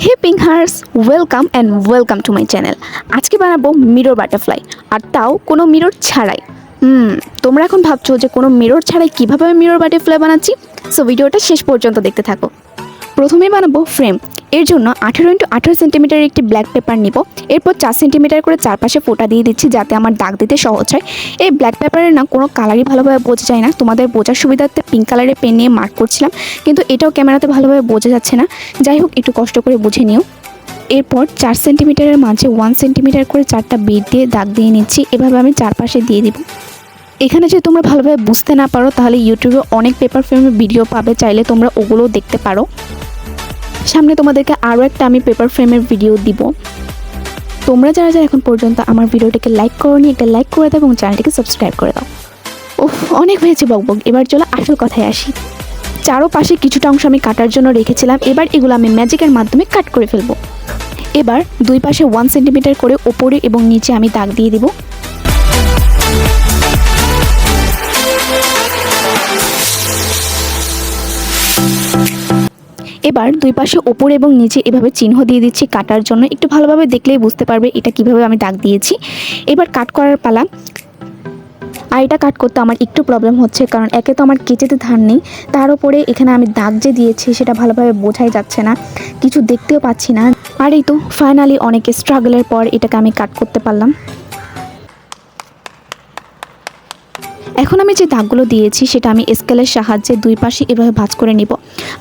হে পিংহার্স, welcome to my channel. আজকে বানাবো মিরর বাটারফ্লাই, আর তাও কোনো মিরর ছাড়াই। তোমরা এখন ভাবছো যে কোনো মিরর ছাড়াই কীভাবে আমি মিরর বাটারফ্লাই বানাচ্ছি। সো ভিডিওটা শেষ পর্যন্ত দেখতে থাকো। প্রথমে বানাবো ফ্রেম। এর জন্য 18x18 সেন্টিমিটারের একটি ব্ল্যাক পেপার নিব। এরপর 4 সেন্টিমিটার করে চারপাশে ফোঁটা দিয়ে দিচ্ছি যাতে আমার দাগ দিতে সহজ হয়। এই ব্ল্যাক পেপারের না কোনো কালারই ভালোভাবে বোঝা যায় না। তোমাদের বোঝার সুবিধার্থে পিঙ্ক কালারের পেন নিয়ে মার্ক করছিলাম, কিন্তু এটাও ক্যামেরাতে ভালোভাবে বোঝা যাচ্ছে না। যাই হোক, একটু কষ্ট করে বুঝে নিও। এরপর 4 সেন্টিমিটারের মাঝে 1 সেন্টিমিটার করে 4টা বিট দিয়ে দাগ দিয়ে নিচ্ছি। এভাবে আমি চারপাশে দিয়ে দিব। এখানে যদি তোমরা ভালোভাবে বুঝতে না পারো তাহলে ইউটিউবে অনেক পেপার ফ্রেমের ভিডিও পাবে, চাইলে তোমরা ওগুলোও দেখতে পারো। সামনে তোমাদেরকে আরও একটা আমি পেপার ফ্রেমের ভিডিও দিব। তোমরা যারা এখন পর্যন্ত আমার ভিডিওটিকে লাইক করোনি, একটা লাইক করে দাও এবং চ্যানেলটিকে সাবস্ক্রাইব করে দাও। অনেক হয়েছে বকবক, এবার চলো আসল কথায় আসি। চারোপাশে কিছুটা অংশ আমি কাটার জন্য রেখেছিলাম, এবার এগুলো আমি ম্যাজিকের মাধ্যমে কাট করে ফেলবো। এবার দুই পাশে 1 সেন্টিমিটার করে ওপরে এবং নিচে আমি দাগ দিয়ে দিব। এবার দুই পাশে ওপরে এবং নিচে এভাবে চিহ্ন দিয়ে দিচ্ছি কাটার জন্য। একটু ভালোভাবে দেখলেই বুঝতে পারবে এটা কিভাবে আমি দাগ দিয়েছি। এবার কাট করার পালা। আর এটা কাট করতে আমার একটু প্রবলেম হচ্ছে, কারণ একে তো আমার কেচেতে ধার নেই, তার উপরে এখানে আমি দাগ যে দিয়েছি সেটা ভালোভাবে বোঝাই যাচ্ছে না, কিছু দেখতেও পাচ্ছি না। আর এই তো ফাইনালি অনেক স্ট্রাগলের পর এটাকে আমি কাট করতে পারলাম। এখন আমি যে দাগগুলো দিয়েছি সেটা আমি স্কেলের সাহায্যে দুই পাশে এভাবে ভাঁজ করে নিব।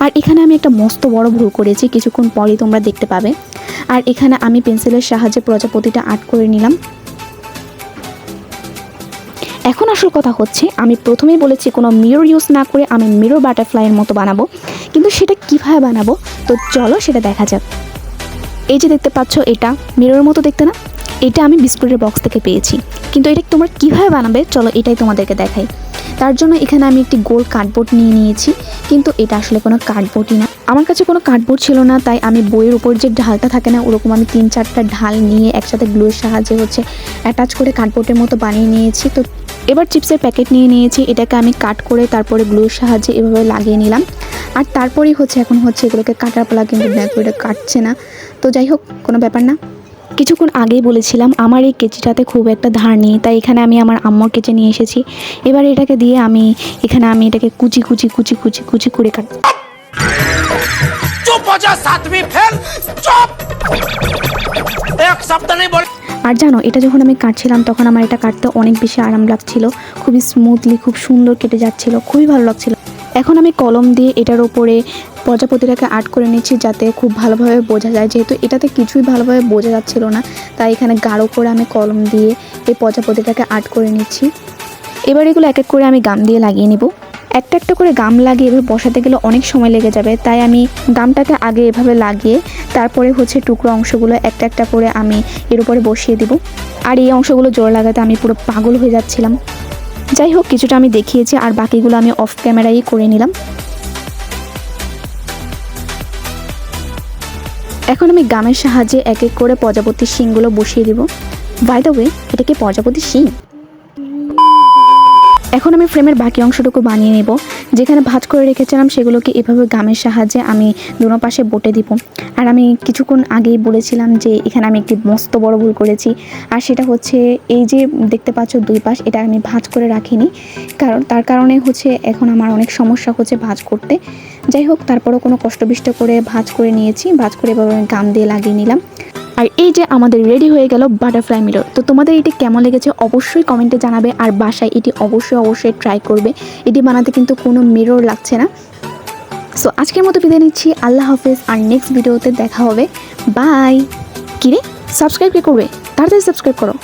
আর এখানে আমি একটা মস্ত বড় ভুল করেছি, কিছুক্ষণ পরেই তোমরা দেখতে পাবে। আর এখানে আমি পেন্সিলের সাহায্যে প্রজাপতিটা আর্ট করে নিলাম। এখন আসল কথা হচ্ছে, আমি প্রথমেই বলেছি কোনো মিরর ইউজ না করে আমি মিরর বাটারফ্লাইয়ের মতো বানাবো, কিন্তু সেটা কীভাবে বানাবো তো চলো সেটা দেখা যাক। এই যে দেখতে পাচ্ছ, এটা মিররের মতো দেখতে না? এটা আমি বিস্কুটের বক্স থেকে পেয়েছি, কিন্তু এটা তোমরা কীভাবে বানাবে চলো এটাই তোমাদেরকে দেখাই। তার জন্য এখানে আমি একটি গোল কার্ডবোর্ড নিয়ে নিয়েছি, কিন্তু এটা আসলে কোনো কার্ডবোর্ডই না। আমার কাছে কোনো কার্ডবোর্ড ছিল না, তাই আমি বইয়ের উপর যে ঢালটা থাকে না ওরকম আমি 3-4টা ঢাল নিয়ে একসাথে গ্লুয়ের সাহায্যে অ্যাটাচ করে কার্ডবোর্ডের মতো বানিয়ে নিয়েছি। তো এবার চিপসের প্যাকেট নিয়ে নিয়েছি, এটাকে আমি কাট করে তারপরে গ্লুয়ের সাহায্যে এভাবে লাগিয়ে নিলাম। আর তারপরেই এখন এগুলোকে কাটার পালা, কিন্তু এটা কাটছে না। তো যাই হোক, কোনো ব্যাপার না। কিছুক্ষণ আগেই বলেছিলাম আমার এই কেচিটাতে খুব একটা ধার নেই, তাই এখানে আমি আমার আম্মুর কেচি নিয়ে এসেছি। এবার এটাকে দিয়ে আমি এটাকে কুচি কুচি কুচি কুচি কুচি করে কাটব। আর জানো, এটা যখন আমি কাটছিলাম তখন আমার এটা কাটতে অনেক বেশি আরাম লাগছিল, খুবই স্মুথলি খুব সুন্দর কেটে যাচ্ছিল, খুবই ভালো লাগছিল। এখন আমি কলম দিয়ে এটার ওপরে প্রজাপতিটাকে আর্ট করে নিচ্ছি যাতে খুব ভালোভাবে বোঝা যায়, যেহেতু এটাতে কিছুই ভালোভাবে বোঝা যাচ্ছিল না, তাই এখানে গাঢ় করে আমি কলম দিয়ে এই প্রজাপতিটাকে আর্ট করে নিচ্ছি। এবার এগুলো এক এক করে আমি গাম দিয়ে লাগিয়ে নিব। একটা একটা করে গাম লাগিয়ে এভাবে বসাতে গেলে অনেক সময় লেগে যাবে, তাই আমি গামটাকে আগে এভাবে লাগিয়ে তারপরে টুকরো অংশগুলো একটা একটা করে আমি এর উপরে বসিয়ে দিব। আর এই অংশগুলো জোর লাগাতে আমি পুরো পাগল হয়ে যাচ্ছিলাম। যাই হোক, কিছুটা আমি দেখিয়েছি আর বাকিগুলো আমি অফ ক্যামেরাই করে নিলাম। এখন আমি গামের সাহায্যে এক এক করে প্রজাপতির শিংগুলো বসিয়ে দিব। বাই দ্য ওয়ে, এটা কি প্রজাপতির শিং? এখন আমি ফ্রেমের বাকি অংশটুকু বানিয়ে নেব। যেখানে ভাঁজ করে রেখেছিলাম সেগুলোকে এভাবে গামের সাহায্যে আমি দুনো পাশে বটে দিব। আর আমি কিছুক্ষণ আগেই বলেছিলাম যে এখানে আমি একটি মস্ত বড় ভুল করেছি, আর সেটা এই যে দেখতে পাচ্ছ দুই পাশ, এটা আমি ভাঁজ করে রাখিনি, কারণ তার কারণে এখন আমার অনেক সমস্যা ভাঁজ করতে। যাই হোক, তারপরও কোনো কষ্টবিষ্ট করে ভাঁজ করে নিয়েছি, ভাঁজ করে এভাবে আমি গাম দিয়ে লাগিয়ে নিলাম। আর এই যে আমাদের রেডি হয়ে গেল বাটারফ্লাই মিরর। তো তোমাদের এটি কেমন লেগেছে অবশ্যই কমেন্টে জানাবে, আর বাসায় এটি অবশ্যই ট্রাই করবে। এটি বানাতে কিন্তু কোনো মিরর লাগছে না। সো আজকের মতো বিদায় নিচ্ছি, আল্লাহ হাফেজ, আর নেক্সট ভিডিওতে দেখা হবে। বাই। কিরে, সাবস্ক্রাইব কে করবে? তাড়াতাড়ি সাবস্ক্রাইব করো।